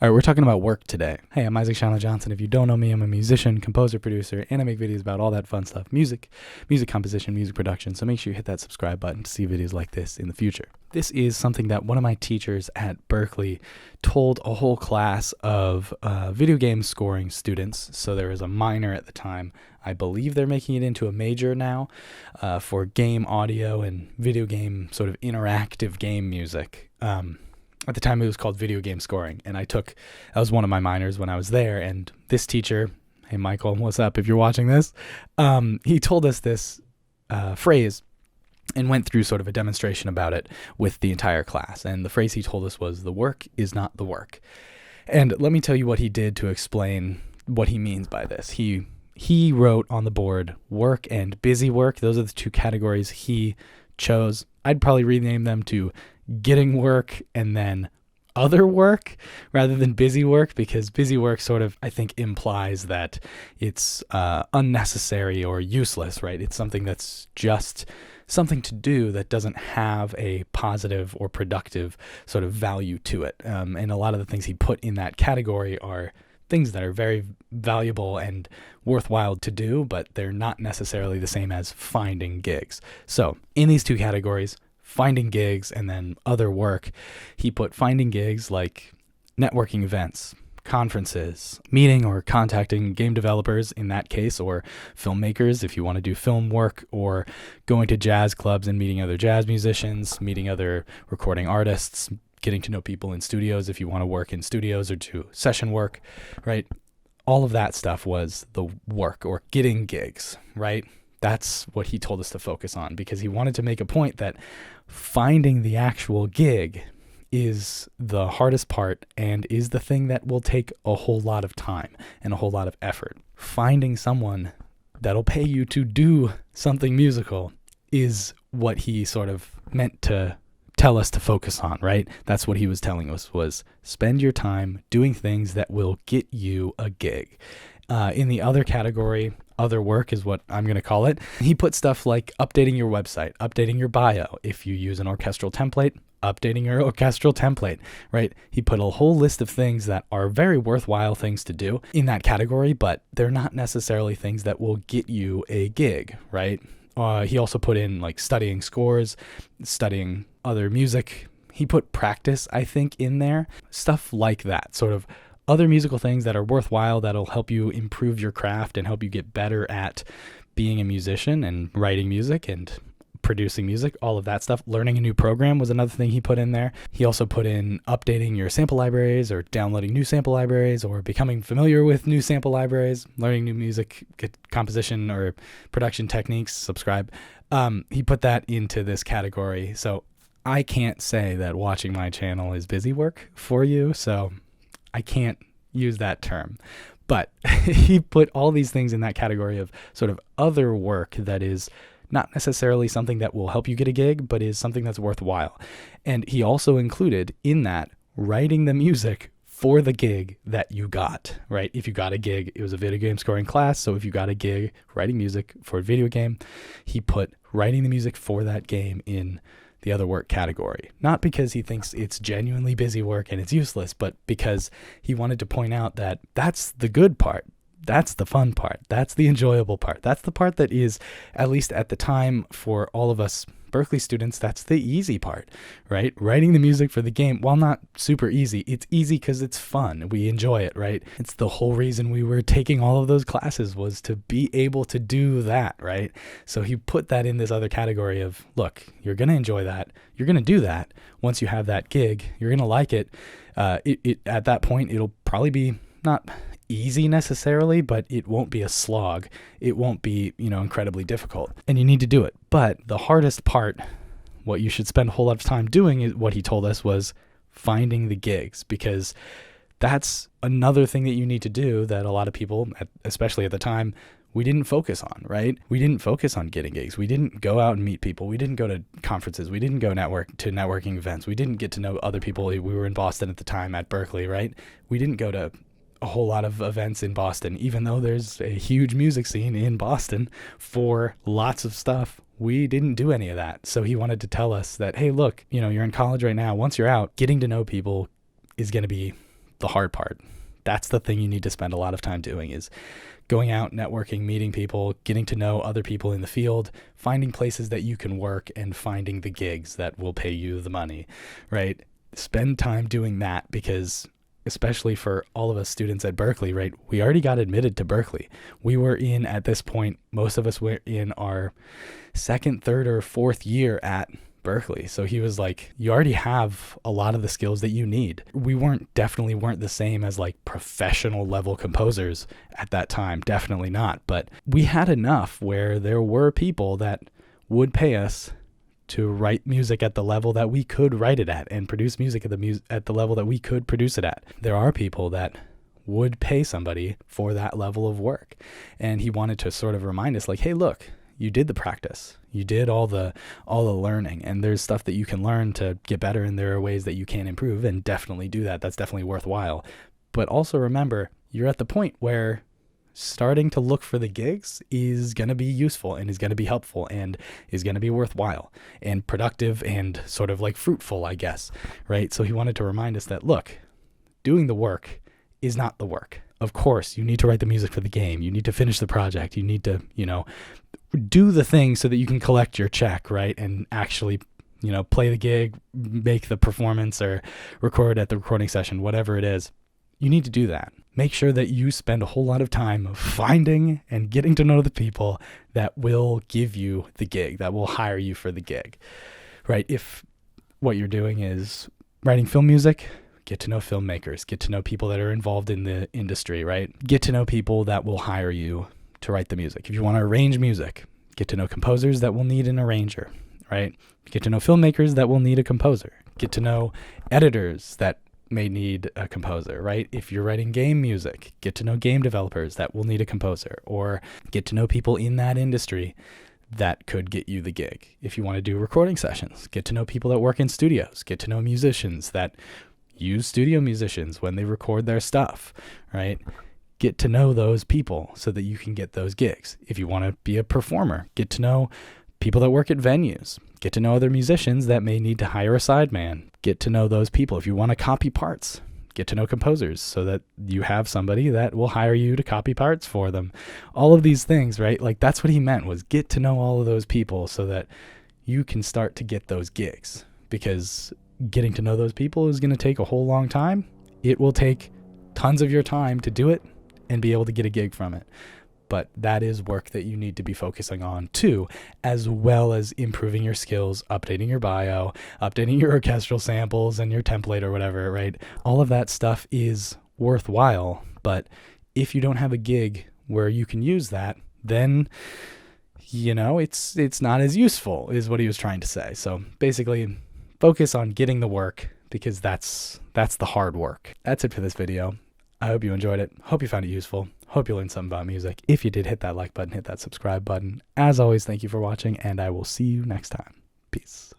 All right, we're talking about work today. Hey, I'm Isaac Schanno Johnson. If you don't know me, I'm a musician, composer, producer, and I make videos about all that fun stuff. Music composition, music production. So make sure you hit that subscribe button to see videos like this in the future. This is something that one of my teachers at Berklee told a whole class of video game scoring students. So there was a minor at the time. I believe they're making it into a major now for game audio and video game sort of interactive game music. At the time, it was called video game scoring, and that was one of my minors when I was there, and this teacher, hey, Michael, what's up if you're watching this, he told us this phrase and went through sort of a demonstration about it with the entire class, and the phrase he told us was, "The work is not the work." And let me tell you what he did to explain what he means by this. He wrote on the board work and busy work. Those are the two categories he chose. I'd probably rename them to getting work and then other work rather than busy work, because busy work sort of, I think, implies that it's unnecessary or useless, right? It's something that's just something to do that doesn't have a positive or productive sort of value to it. And a lot of the things he put in that category are things that are very valuable and worthwhile to do, but they're not necessarily the same as finding gigs. So in these two categories, finding gigs and then other work, he put finding gigs like networking events, conferences, meeting or contacting game developers in that case, or filmmakers if you want to do film work, or going to jazz clubs and meeting other jazz musicians, meeting other recording artists, getting to know people in studios if you want to work in studios or do session work, right? All of that stuff was the work or getting gigs, right? That's what he told us to focus on, because he wanted to make a point that finding the actual gig is the hardest part and is the thing that will take a whole lot of time and a whole lot of effort. Finding someone that'll pay you to do something musical is what he sort of meant to tell us to focus on, right? That's what he was telling us, was spend your time doing things that will get you a gig. In the other category, other work is what I'm going to call it, he put stuff like updating your website, updating your bio. If you use an orchestral template, updating your orchestral template, right? He put a whole list of things that are very worthwhile things to do in that category, but they're not necessarily things that will get you a gig, right? He also put in like studying scores, studying other music. He put practice, I think, in there. Stuff like that, sort of other musical things that are worthwhile, that'll help you improve your craft and help you get better at being a musician and writing music and producing music, all of that stuff. Learning a new program was another thing he put in there. He also put in updating your sample libraries or downloading new sample libraries or becoming familiar with new sample libraries, learning new music composition or production techniques, subscribe. He put that into this category. So I can't say that watching my channel is busy work for you, so I can't use that term. But he put all these things in that category of sort of other work that is not necessarily something that will help you get a gig, but is something that's worthwhile. And he also included in that writing the music for the gig that you got, right? If you got a gig, it was a video game scoring class. So if you got a gig writing music for a video game, he put writing the music for that game in the other work category. Not because he thinks it's genuinely busy work and it's useless, but because he wanted to point out that that's the good part. That's the fun part. That's the enjoyable part. That's the part that is, at least at the time for all of us Berklee students, that's the easy part, right? Writing the music for the game, while not super easy, it's easy because it's fun. We enjoy it, right? It's the whole reason we were taking all of those classes, was to be able to do that, right? So he put that in this other category of, look, you're going to enjoy that. You're going to do that. Once you have that gig, you're going to like it. At that point, it'll probably be not easy necessarily, but it won't be a slog. It won't be, incredibly difficult, and you need to do it. But the hardest part, what you should spend a whole lot of time doing, is what he told us, was finding the gigs, because that's another thing that you need to do that a lot of people, especially at the time, we didn't focus on, right? We didn't focus on getting gigs. We didn't go out and meet people. We didn't go to conferences. We didn't go to networking events. We didn't get to know other people. We were in Boston at the time at Berklee, right? We didn't go to a whole lot of events in Boston, even though there's a huge music scene in Boston for lots of stuff. We didn't do any of that. So he wanted to tell us that, hey, look, you're in college right now. Once you're out, getting to know people is going to be the hard part. That's the thing you need to spend a lot of time doing, is going out, networking, meeting people, getting to know other people in the field, finding places that you can work, and finding the gigs that will pay you the money, right? Spend time doing that, because especially for all of us students at Berklee, right? We already got admitted to Berklee. We were in, at this point, most of us were in our second, third, or fourth year at Berklee. So he was like, you already have a lot of the skills that you need. We definitely weren't the same as like professional level composers at that time. Definitely not. But we had enough where there were people that would pay us to write music at the level that we could write it at, and produce music at the level that we could produce it at. There are people that would pay somebody for that level of work. And he wanted to sort of remind us like, hey, look, you did the practice, you did all the learning, and there's stuff that you can learn to get better, and there are ways that you can improve, and definitely do that. That's definitely worthwhile. But also remember, you're at the point where starting to look for the gigs is going to be useful, and is going to be helpful, and is going to be worthwhile and productive and sort of like fruitful, I guess, right? So he wanted to remind us that, look, doing the work is not the work. Of course, you need to write the music for the game. You need to finish the project. You need to, do the thing so that you can collect your check, right? And actually, play the gig, make the performance, or record at the recording session, whatever it is. You need to do that. Make sure that you spend a whole lot of time finding and getting to know the people that will give you the gig, that will hire you for the gig, right? If what you're doing is writing film music, get to know filmmakers, get to know people that are involved in the industry, right? Get to know people that will hire you to write the music. If you want to arrange music, get to know composers that will need an arranger, right? Get to know filmmakers that will need a composer. Get to know editors that may need a composer, right? If you're writing game music, get to know game developers that will need a composer, or get to know people in that industry that could get you the gig. If you want to do recording sessions, get to know people that work in studios, get to know musicians that use studio musicians when they record their stuff, right? Get to know those people so that you can get those gigs. If you want to be a performer, get to know people that work at venues. Get to know other musicians that may need to hire a sideman. Get to know those people. If you want to copy parts, get to know composers so that you have somebody that will hire you to copy parts for them. All of these things, right? Like, that's what he meant, was get to know all of those people so that you can start to get those gigs. Because getting to know those people is going to take a whole long time. It will take tons of your time to do it and be able to get a gig from it. But that is work that you need to be focusing on too, as well as improving your skills, updating your bio, updating your orchestral samples and your template or whatever, right? All of that stuff is worthwhile, but if you don't have a gig where you can use that, then, it's not as useful, is what he was trying to say. So basically, focus on getting the work, because that's the hard work. That's it for this video. I hope you enjoyed it. Hope you found it useful. Hope you learned something about music. If you did, hit that like button, hit that subscribe button. As always, thank you for watching, and I will see you next time. Peace.